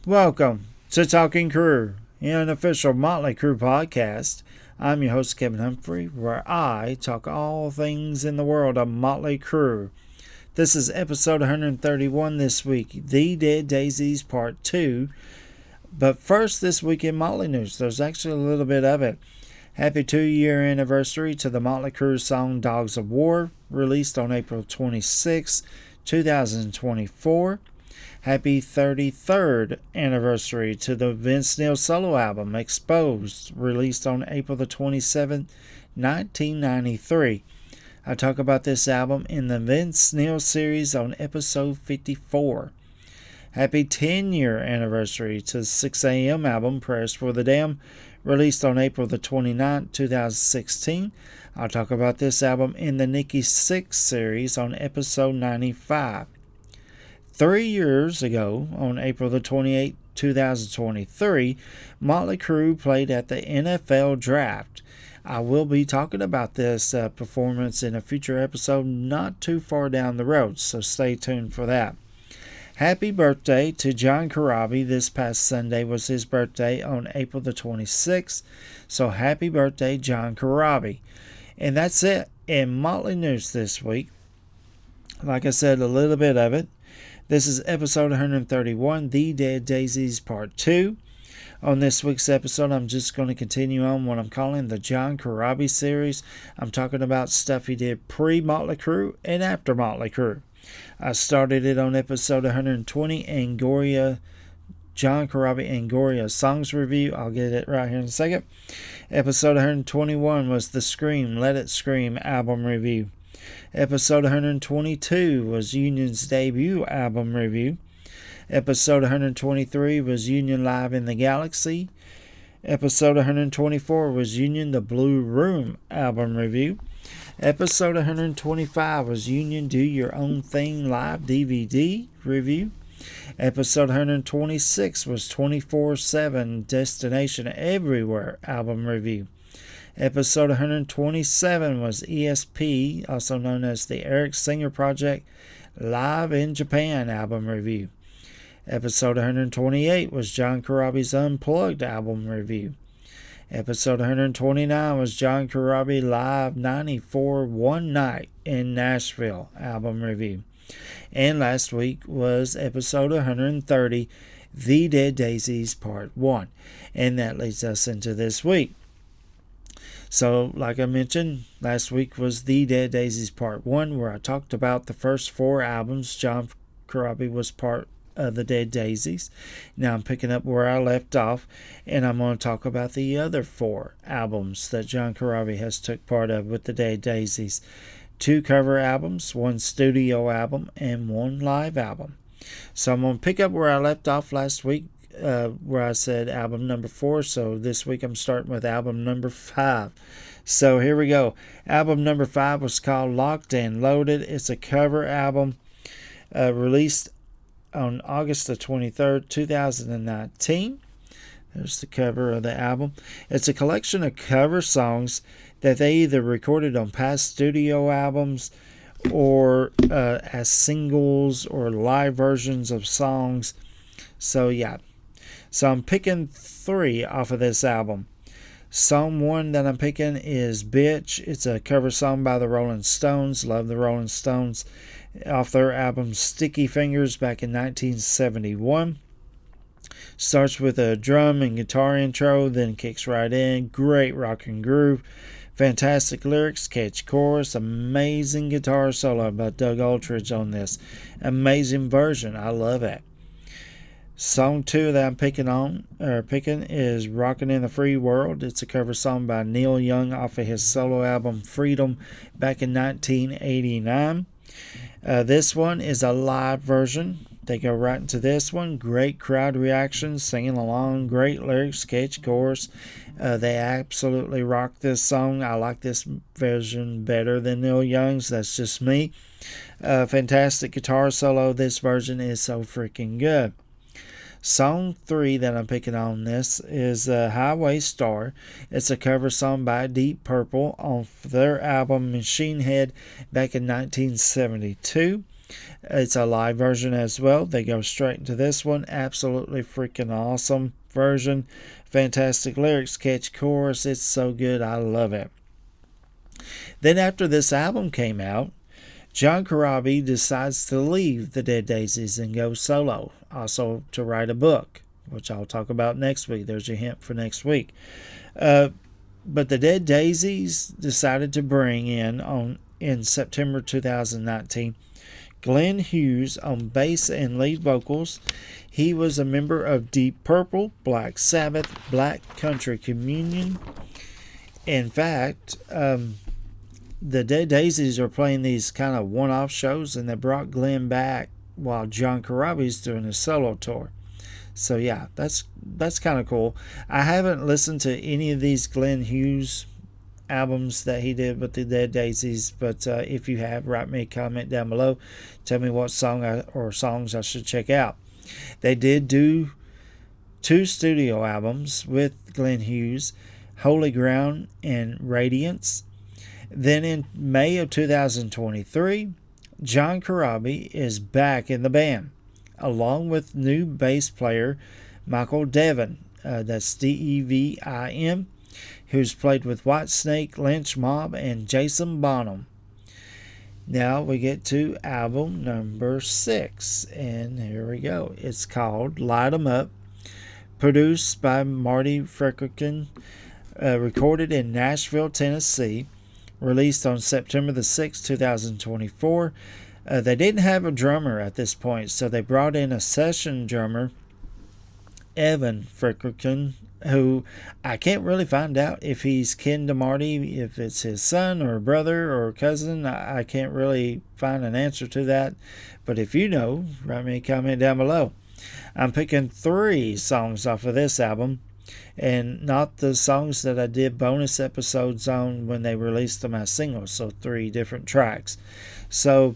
Welcome to Talking Crue, an unofficial Motley Crue podcast. I'm your host, Kevin Humphrey, where I talk all things in the world of Motley Crue. This is episode 131 this week, The Dead Daisies Part 2. But first, this week in Motley news, there's actually a little bit of it. Happy 2-year anniversary to the Motley Crue song Dogs of War, released on April 26, 2024. Happy 33rd anniversary to the Vince Neil solo album Exposed, released on April the 27th, 1993. I talk about this album in the Vince Neil series on episode 54. Happy 10-year anniversary to the 6am album Prayers for the Damned, released on April the 29th, 2016. I'll talk about this album in the Nikki Sixx series on episode 95. 3 years ago, on April the 28th, 2023, Motley Crue played at the NFL Draft. I will be talking about this performance in a future episode not too far down the road, so stay tuned for that. Happy birthday to John Corabi. This past Sunday was his birthday on April the 26th, so happy birthday, John Corabi. And that's it in Motley news this week. Like I said, a little bit of it. This is episode 131, The Dead Daisies Part 2. On this week's episode, I'm just going to continue on what I'm calling the John Corabi series. I'm talking about stuff he did pre-Motley Crue and after Motley Crue. I started it on episode 120, Angoria, John Corabi Angoria Songs Review. I'll get it right here in a second. Episode 121 was the Scream, Let It Scream album review. Episode 122 was Union's debut album review. Episode 123 was Union Live in the Galaxy. Episode 124 was Union The Blue Room album review. Episode 125 was Union Do Your Own Thing Live DVD review. Episode 126 was 24/7 Destination Everywhere album review. Episode 127 was ESP, also known as the Eric Singer Project Live in Japan album review. Episode 128 was John Corabi's Unplugged album review. Episode 129 was John Corabi Live 94 One Night in Nashville album review. And last week was episode 130, The Dead Daisies Part 1. And that leads us into this week. So, like I mentioned, last week was The Dead Daisies Part 1, where I talked about the first 4 albums. John Corabi was part of the Dead Daisies. Now I'm picking up where I left off, and I'm going to talk about the other 4 albums that John Corabi has took part of with the Dead Daisies. 2 cover albums, 1 studio album, and 1 live album. So I'm going to pick up where I left off last week, where I said album number 4. So this week I'm starting with album number 5. So here we go. Album number 5 was called Locked and Loaded. It's a cover album released on August the 23rd, 2019. There's the cover of the album. It's a collection of cover songs that they either recorded on past studio albums or as singles or live versions of songs. So yeah. So I'm picking 3 off of this album. Song 1 that I'm picking is Bitch. It's a cover song by the Rolling Stones. Love the Rolling Stones. Off their album Sticky Fingers back in 1971. Starts with a drum and guitar intro, then kicks right in. Great rock and groove. Fantastic lyrics, catchy chorus, amazing guitar solo by Doug Aldridge on this. Amazing version. I love it. Song 2 that I'm picking is Rockin' in the Free World. It's a cover song by Neil Young off of his solo album Freedom back in 1989. This one is a live version. They go right into this one. Great crowd reaction, singing along, great lyrics, catchy chorus. They absolutely rock this song. I like this version better than Neil Young's. That's just me. Fantastic guitar solo. This version is so freaking good. Song 3 that I'm picking on this is Highway Star. It's a cover song by Deep Purple on their album Machine Head back in 1972. It's a live version as well. They go straight into this one. Absolutely freaking awesome version. Fantastic lyrics, catchy chorus. It's so good. I love it. Then after this album came out, John Corabi decides to leave the Dead Daisies and go solo. Also to write a book, which I'll talk about next week. There's your hint for next week. But the Dead Daisies decided to bring in September 2019 Glenn Hughes on bass and lead vocals. He was a member of Deep Purple, Black Sabbath, Black Country Communion. In fact, the Dead Daisies are playing these kind of one-off shows, and they brought Glenn back while John Corabi's doing a solo tour. So yeah, that's kind of cool. I haven't listened to any of these Glenn Hughes albums that he did with the Dead Daisies, but if you have, write me a comment down below. Tell me what songs I should check out. They did do 2 studio albums with Glenn Hughes, Holy Ground and Radiance. Then in May of 2023, John Corabi is back in the band, along with new bass player Michael Devin, that's Devin, who's played with Whitesnake, Lynch Mob, and Jason Bonham. Now we get to album number 6, and here we go. It's called Light 'Em Up, produced by Marty Freckerkin, recorded in Nashville, Tennessee, released on September the 6th, 2024. They didn't have a drummer at this point, so they brought in a session drummer, Evan Freckerkin, who I can't really find out if he's kin to Marty, if it's his son or brother or cousin. I can't really find an answer to that. But if you know, write me a comment down below. I'm picking 3 songs off of this album, and not the songs that I did bonus episodes on when they released them as singles. So 3 different tracks. So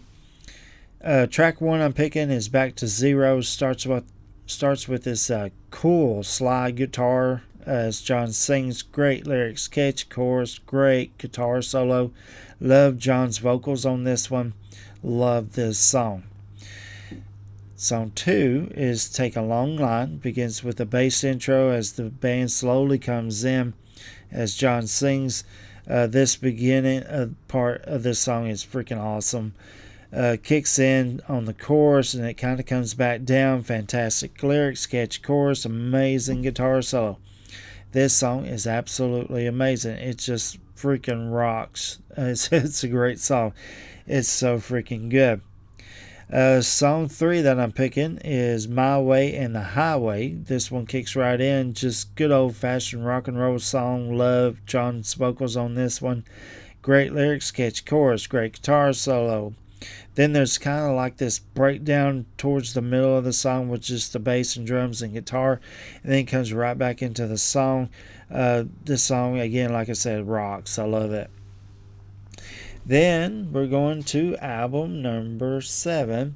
track 1 I'm picking is Back to Zero. Starts with this cool slide guitar as John sings. Great lyrics, catchy chorus, great guitar solo. Love John's vocals on this one. Love this song. Song 2 is Take a Long Line. Begins with a bass intro as the band slowly comes in as John sings. This beginning part of this song is freaking awesome. Kicks in on the chorus and it kind of comes back down. Fantastic lyrics, catchy chorus, amazing guitar solo. This song is absolutely amazing. It just freaking rocks. It's a great song. It's so freaking good. Song 3 that I'm picking is My Way and the Highway. This one kicks right in. Just good old-fashioned rock and roll song. Love John's vocals on this one. Great lyrics, catchy chorus, great guitar solo. Then there's kind of like this breakdown towards the middle of the song with just the bass and drums and guitar, and then it comes right back into the song. This song, again, like I said, rocks. I love it. Then we're going to album number 7,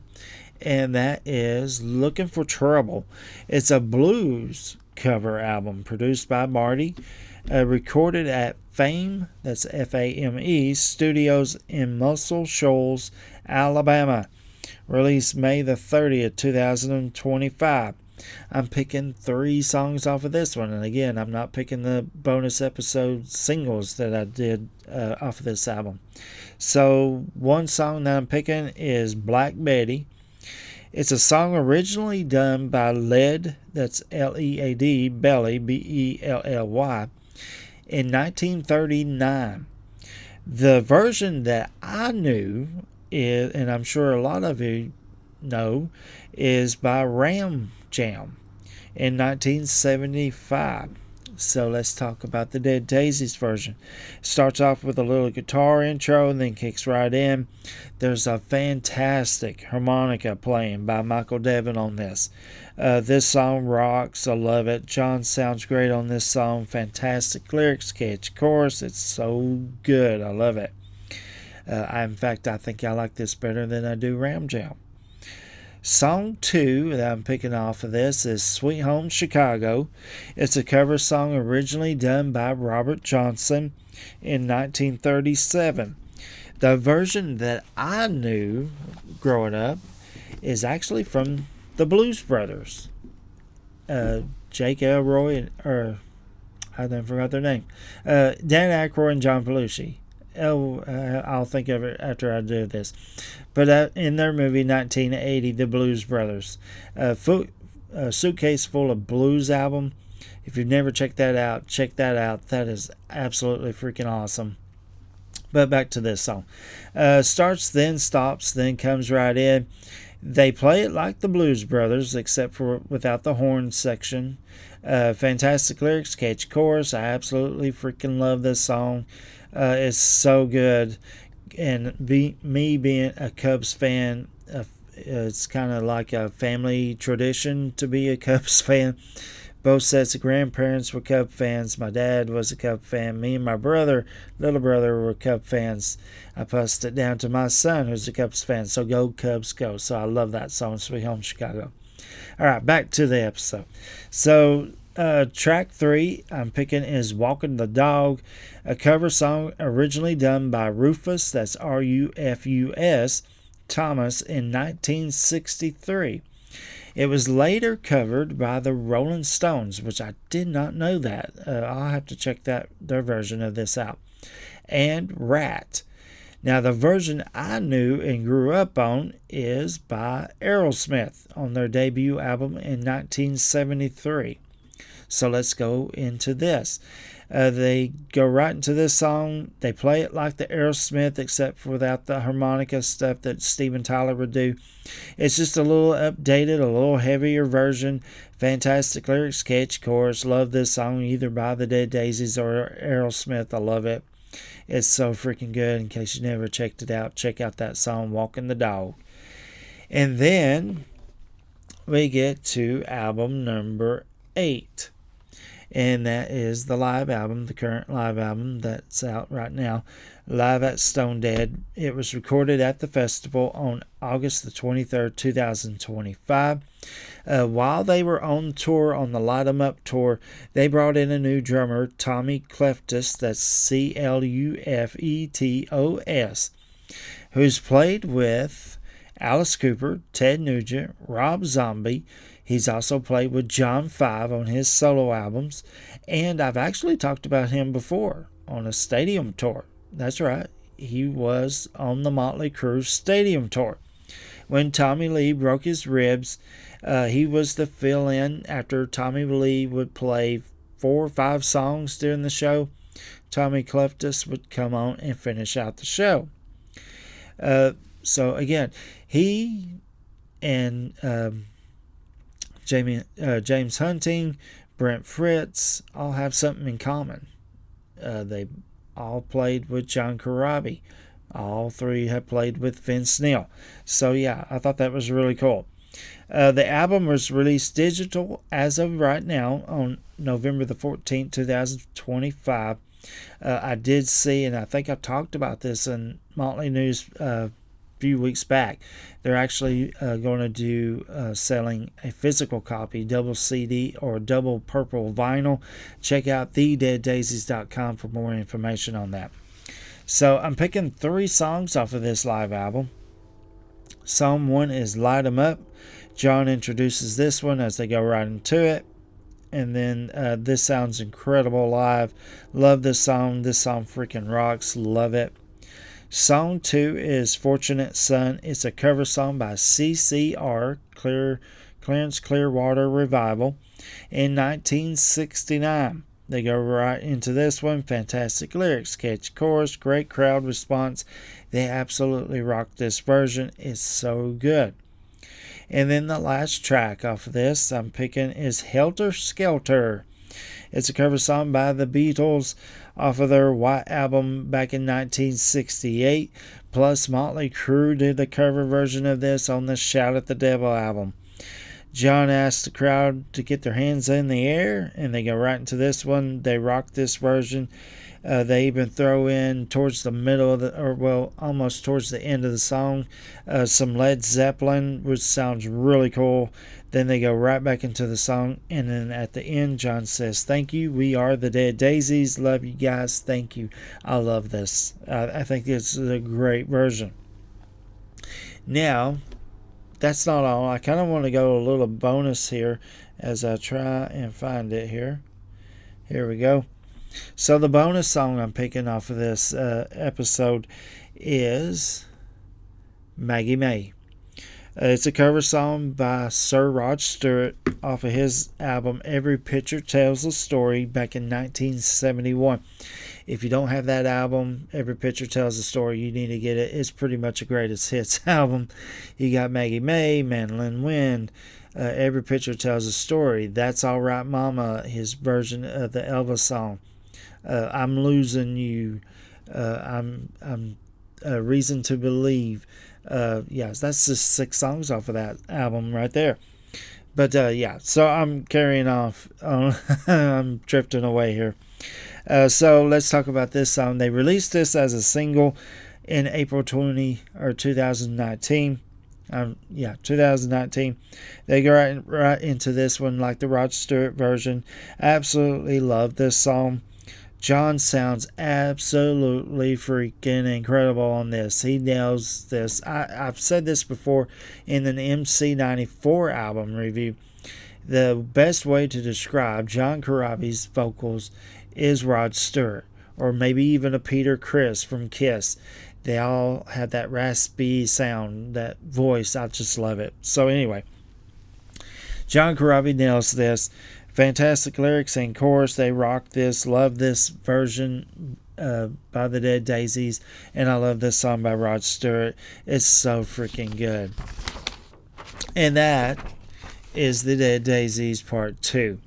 and that is Looking for Trouble. It's a blues cover album produced by Marty, recorded at Fame, that's F-A-M-E, Studios in Muscle Shoals, Alabama. Released May the 30th, 2025. I'm picking 3 songs off of this one. And again, I'm not picking the bonus episode singles that I did off of this album. So one song that I'm picking is Black Betty. It's a song originally done by Lead, that's L-E-A-D, Belly, B-E-L-L-Y, in 1939. The version that I knew is, and I'm sure a lot of you know, is by Ram Jam in 1975. So let's talk about the Dead Daisies version. It starts off with a little guitar intro and then kicks right in. There's a fantastic harmonica playing by Michael Devin on this. This song rocks. I love it. John sounds great on this song. Fantastic lyrics, catchy chorus. It's so good. I love it. In fact, I think I like this better than I do Ram Jam. Song 2 that I'm picking off of this is Sweet Home Chicago. It's a cover song originally done by Robert Johnson in 1937. The version that I knew growing up is actually from the Blues Brothers. Jake Elroy, or I then forgot their name. Dan Aykroyd and John Belushi. I'll think of it after I do this. But in their movie 1980, The Blues Brothers, a suitcase full of blues album. If you've never checked that out, check that out. That is absolutely freaking awesome. But back to this song. Starts, then stops, then comes right in. They play it like the Blues Brothers, except for without the horn section. Fantastic lyrics, catchy chorus. I absolutely freaking love this song. It's so good. And me being a Cubs fan, it's kind of like a family tradition to be a Cubs fan. Both sets of grandparents were Cub fans. My dad was a Cub fan. Me and my little brother, were Cub fans. I passed it down to my son, who's a Cubs fan. So go Cubs, go. So I love that song, Sweet Home Chicago. All right, back to the episode. So track 3 I'm picking is Walking the Dog, a cover song originally done by Rufus, that's Rufus, Thomas in 1963. It was later covered by the Rolling Stones, which I did not know that. I'll have to check their version of this out. And Rat. Now, the version I knew and grew up on is by Aerosmith on their debut album in 1973. So let's go into this. They go right into this song. They play it like the Aerosmith, except for without the harmonica stuff that Steven Tyler would do. It's just a little updated, a little heavier version. Fantastic lyrics, catchy chorus. Love this song either by the Dead Daisies or Aerosmith. I love it. It's so freaking good. In case you never checked it out, check out that song, Walking the Dog. And then we get to album number 8. And that is the live album, the current live album that's out right now, Live at Stone Dead. It was recorded at the festival on August the 23rd, 2025. While they were on tour, on the Light 'em Up tour, they brought in a new drummer, Tommy Cleftus, that's Clufetos, who's played with Alice Cooper, Ted Nugent, Rob Zombie. He's also played with John 5 on his solo albums, and I've actually talked about him before on a stadium tour. That's right, he was on the Motley Crue stadium tour. When Tommy Lee broke his ribs, he was the fill-in after Tommy Lee would play 4 or 5 songs during the show. Tommy Cleftus would come on and finish out the show. So again, he and James Hunting, Brent Fritz all have something in common. They all played with John Corabi. All 3 have played with Vince Neil. So yeah, I thought that was really cool. The album was released digital as of right now on November the 14th, 2025. I did see, and I think I talked about this in Motley News few weeks back, they're actually going to do selling a physical copy, double CD or double purple vinyl. Check out thedeaddaisies.com for more information on that. So I'm picking 3 songs off of this live album. Song 1 is Light 'em Up. John introduces this one as they go right into it. And then this sounds incredible live. Love this song. This song freaking rocks. Love it. Song 2 is Fortunate Son. It's a cover song by CCR, Clarence Clearwater Revival, in 1969. They go right into this one. Fantastic lyrics, catchy chorus, great crowd response. They absolutely rock this version. It's so good. And then the last track off of this I'm picking is Helter Skelter. It's a cover song by the Beatles off of their White Album back in 1968. Plus, Motley Crue did the cover version of this on the Shout at the Devil album. John asked the crowd to get their hands in the air, and they go right into this one. They rock this version. They even throw in towards the middle of almost towards the end of the song, some Led Zeppelin, which sounds really cool. Then they go right back into the song, and then at the end, John says, "Thank you. We are the Dead Daisies. Love you guys. Thank you." I love this. I think it's a great version. Now, that's not all. I kind of want to go a little bonus here as I try and find it here. Here we go. So the bonus song I'm picking off of this episode is Maggie May. It's a cover song by Sir Rod Stewart off of his album Every Picture Tells a Story back in 1971. If you don't have that album, Every Picture Tells a Story, you need to get it. It's pretty much a greatest hits album. You got Maggie May, Mandolin Wind, Every Picture Tells a Story, That's All Right Mama, his version of the Elvis song, I'm Losing You, I'm Reason to Believe. Yes, that's just 6 songs off of that album right there. But yeah, so I'm carrying off. I'm drifting away here. So let's talk about this song. They released this as a single in April 2019. 2019. They go right into this one like the Rod Stewart version. Absolutely love this song. John sounds absolutely freaking incredible on this. He nails this. I've said this before in an MC94 album review. The best way to describe John Corabi's vocals is Rod Stewart, or maybe even a Peter Criss from Kiss. They all have that raspy sound, that voice. I just love it. So anyway, John Corabi nails this. Fantastic lyrics and chorus. They rock this. Love this version by the Dead Daisies. And I love this song by Rod Stewart. It's so freaking good. And that is the Dead Daisies Part 2.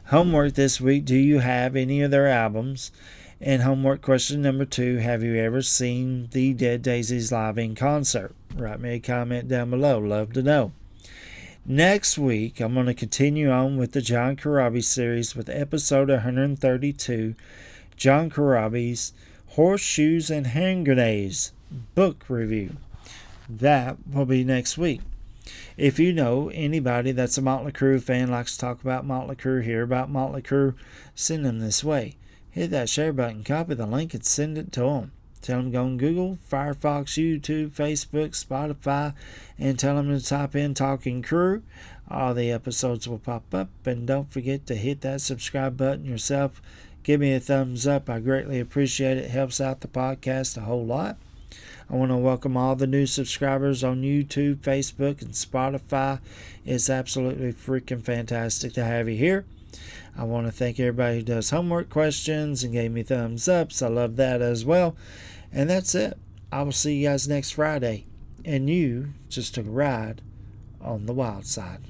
Homework this week. Do you have any of their albums? And homework question number 2. Have you ever seen the Dead Daisies live in concert? Write me a comment down below. Love to know. Next week, I'm going to continue on with the John Corabi series with episode 132, John Corabi's Horseshoes and Hand Grenades book review. That will be next week. If you know anybody that's a Motley Crue fan, likes to talk about Motley Crue, hear about Motley Crue, send them this way. Hit that share button, copy the link, and send it to them. Tell them to go on Google, Firefox, YouTube, Facebook, Spotify, and tell them to type in Talking Crue. All the episodes will pop up. And don't forget to hit that subscribe button yourself. Give me a thumbs up. I greatly appreciate it. It helps out the podcast a whole lot. I want to welcome all the new subscribers on YouTube, Facebook, and Spotify. It's absolutely freaking fantastic to have you here. I want to thank everybody who does homework questions and gave me thumbs ups. I love that as well. And that's it. I will see you guys next Friday. And you just took a ride on the wild side.